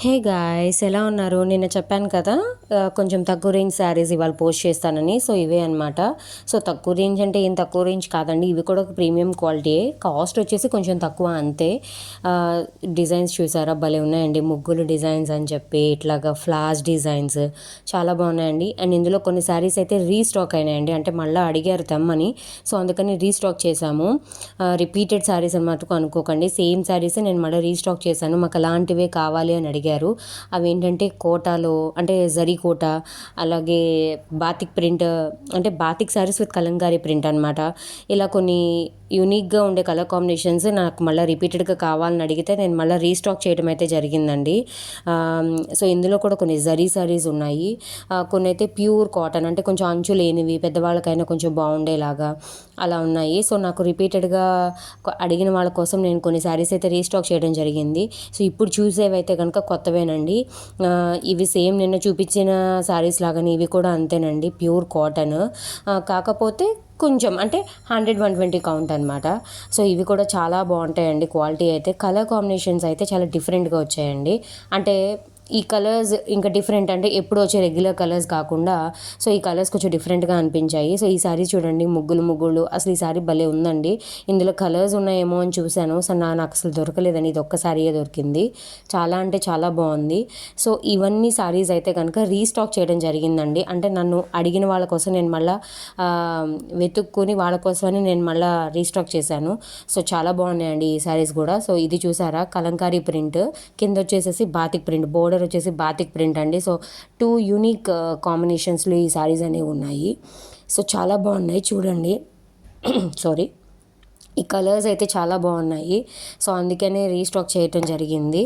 Hey guys, ఎలా ఉన్నారు? నిన్న చెప్పాను కదా, కొంచెం తక్కువ రేంజ్ శారీస్ ఇవాళ పోస్ట్ చేస్తానని. సో ఇవే అనమాట. సో తక్కువ రేంజ్ అంటే ఏం తక్కువ రేంజ్ కాదండి, ఇవి కూడా ఒక ప్రీమియం క్వాలిటీయే. కాస్ట్ వచ్చేసి కొంచెం తక్కువ అంతే. డిజైన్స్ చూసారా, భలే ఉన్నాయండి. ముగ్గులు డిజైన్స్ అని చెప్పి ఇట్లాగా ఫ్లాస్ డిజైన్స్ చాలా బాగున్నాయండి. అండ్ ఇందులో కొన్ని శారీస్ అయితే రీస్టాక్ అయినాయండి, అంటే మళ్ళీ అడిగారు తెమ్మని. సో అందుకని రీస్టాక్ చేశాము. రిపీటెడ్ శారీస్ అన్నమాట అనుకోకండి, సేమ్ శారీస్ నేను మళ్ళీ రీస్టాక్ చేశాను. మాకు అలాంటివే కావాలి అని అడిగారు. అవి ఏంటంటే కోటాలో, అంటే జరీ కోట, అలాగే బాతిక్ ప్రింట్, అంటే batik saris with Kalamkari print అనమాట. ఇలా కొన్ని యూనిక్గా ఉండే కలర్ కాంబినేషన్స్ నాకు మళ్ళీ రిపీటెడ్గా కావాలని అడిగితే నేను మళ్ళీ రీస్టాక్ చేయడం అయితే జరిగిందండి. సో ఇందులో కూడా కొన్ని జరీ శారీస్ ఉన్నాయి. కొన్ని అయితే ప్యూర్ కాటన్, అంటే కొంచెం అంచు లేనివి, పెద్దవాళ్ళకైనా కొంచెం బాగుండేలాగా అలా ఉన్నాయి. సో నాకు రిపీటెడ్గా అడిగిన వాళ్ళ కోసం నేను కొన్ని శారీస్ అయితే రీస్టాక్ చేయడం జరిగింది. సో ఇప్పుడు చూసేవైతే కనుక కొత్తవేనండి. ఇవి సేమ్ నిన్న చూపించిన శారీస్ లాగానే ఇవి కూడా అంతేనండి, ప్యూర్ కాటన్. కాకపోతే కొంచెం అంటే 100-120 కౌంట్ అనమాట. సో ఇవి కూడా చాలా బాగుంటాయండి. క్వాలిటీ అయితే, కలర్ కాంబినేషన్స్ అయితే చాలా డిఫరెంట్గా వచ్చాయండి. అంటే ఈ కలర్స్ ఇంకా డిఫరెంట్, అంటే ఎప్పుడు వచ్చే రెగ్యులర్ కలర్స్ కాకుండా సో ఈ కలర్స్ కొంచెం డిఫరెంట్గా అనిపించాయి. సో ఈ సారీ చూడండి, ముగ్గులు ముగ్గులు, అసలు ఈ సారీ భలే ఉందండి. ఇందులో కలర్స్ ఉన్నాయేమో అని చూశాను. సో నాకు అసలు దొరకలేదని, ఇది ఒక్క సారీయే దొరికింది. చాలా అంటే చాలా బాగుంది. సో ఇవన్నీ సారీస్ అయితే కనుక రీస్టాక్ చేయడం జరిగిందండి. అంటే నన్ను అడిగిన వాళ్ళ కోసం నేను మళ్ళీ వెతుక్కుని వాళ్ళ కోసమని నేను మళ్ళీ రీస్టాక్ చేశాను. సో చాలా బాగున్నాయండి ఈ సారీస్ కూడా. సో ఇది చూసారా, కలంకారీ ప్రింట్, కింద వచ్చేసేసి బాతిక్ ప్రింట్, బోర్డర్ వచ్చేసి బాతిక్ ప్రింట్ అండి. సో 2 యూనిక్ కాంబినేషన్స్లో ఈ సారీస్ అనేవి ఉన్నాయి. సో చాలా బాగున్నాయి చూడండి. సారీ, ఈ కలర్స్ అయితే చాలా బాగున్నాయి. సో అందుకనే రీస్టాక్ చేయటం జరిగింది.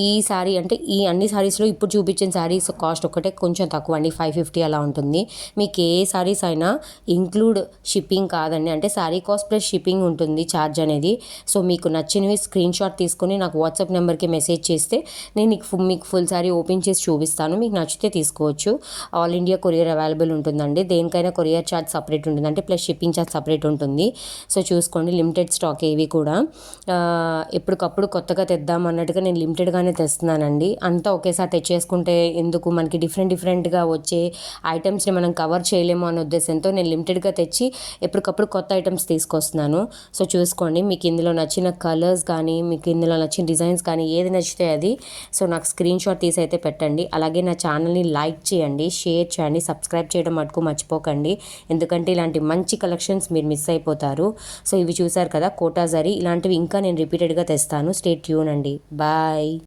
ఈ శారీ అంటే ఈ అన్ని శారీస్లో ఇప్పుడు చూపించిన శారీస్ కాస్ట్ ఒకటే కొంచెం తక్కువ అండి, 550 అలా ఉంటుంది. మీకు ఏ శారీస్ అయినా ఇంక్లూడ్ షిప్పింగ్ కాదండి, అంటే శారీ కాస్ట్ ప్లస్ షిప్పింగ్ ఉంటుంది ఛార్జ్ అనేది. సో మీకు నచ్చినవి స్క్రీన్ షాట్ తీసుకొని నాకు వాట్సాప్ నెంబర్కి మెసేజ్ చేస్తే నేను మీకు ఫుల్ శారీ ఓపెన్ చేసి చూపిస్తాను. మీకు నచ్చితే తీసుకోవచ్చు. ఆల్ ఇండియా కొరియర్ అవైలబుల్ ఉంటుందండి. దేనికైనా కొరియర్ ఛార్జ్ సపరేట్ ఉంటుంది, అంటే ప్లస్ షిప్పింగ్ ఛార్జ్ సపరేట్ ఉంటుంది. సో చూసుకోండి, లిమిటెడ్ స్టాక్ ఇవి కూడా. ఎప్పటికప్పుడు కొత్తగా తెద్దాం అన్నట్టుగా నేను లిమిటెడ్గానే తెస్తున్నానండి. అంతా ఒకేసారి తెచ్చేసుకుంటే ఎందుకు, మనకి డిఫరెంట్గా వచ్చే ఐటమ్స్ని మనం కవర్ చేయలేము అనే ఉద్దేశంతో నేను లిమిటెడ్గా తెచ్చి ఎప్పటికప్పుడు కొత్త ఐటమ్స్ తీసుకొస్తున్నాను. సో చూసుకోండి, మీకు ఇందులో నచ్చిన కలర్స్ కానీ, మీకు ఇందులో నచ్చిన డిజైన్స్ కానీ ఏది నచ్చితే అది సో నాకు స్క్రీన్ షాట్ తీసి అయితే పెట్టండి. అలాగే నా ఛానల్ని లైక్ చేయండి, షేర్ చేయండి, సబ్స్క్రైబ్ చేయడం మటుకు మర్చిపోకండి. ఎందుకంటే ఇలాంటి మంచి కలెక్షన్స్ మీరు మిస్ అయిపోతారు. సో ఇవి చూసారు కదా, కోటా జరీ, ఇలాంటివి ఇంకా నేను రిపీటెడ్గా తెస్తాను. స్టే ట్యూన్ అండి. బాయ్.